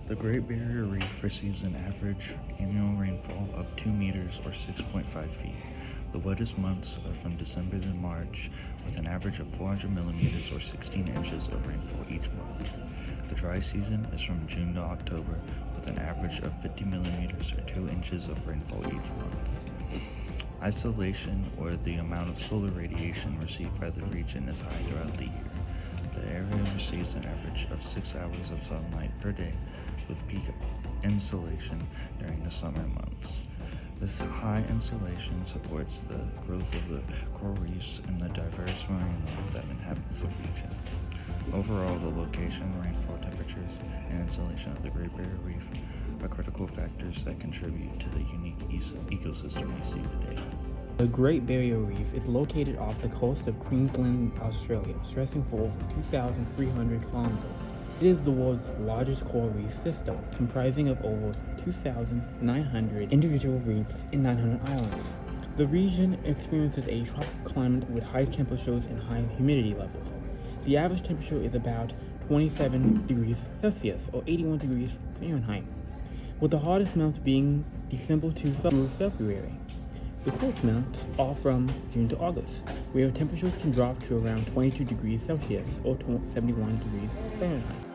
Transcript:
The Great Barrier Reef receives an average annual rainfall of 2 meters or 6.5 feet. The wettest months are from December to March, with an average of 400 millimeters or 16 inches of rainfall each month. The dry season is from June to October, with an average of 50 millimeters or 2 inches of rainfall each month. Isolation, or the amount of solar radiation received by the region, is high throughout the year. The area receives an average of 6 hours of sunlight per day, with peak insolation during the summer months. This high insolation supports the growth of the coral reefs and the diverse marine life that inhabits the region. Overall, the location, rainfall temperatures, and insolation of the Great Barrier Reef are critical factors that contribute to the unique ecosystem we see today. The Great Barrier Reef is located off the coast of Queensland, Australia, stretching for over 2,300 kilometers. It is the world's largest coral reef system, comprising of over 2,900 individual reefs and 900 islands. The region experiences a tropical climate with high temperatures and high humidity levels. The average temperature is about 27 degrees Celsius or 81 degrees Fahrenheit, with the hottest months being December to February. The coolest months are from June to August, where temperatures can drop to around 22 degrees Celsius or 71 degrees Fahrenheit.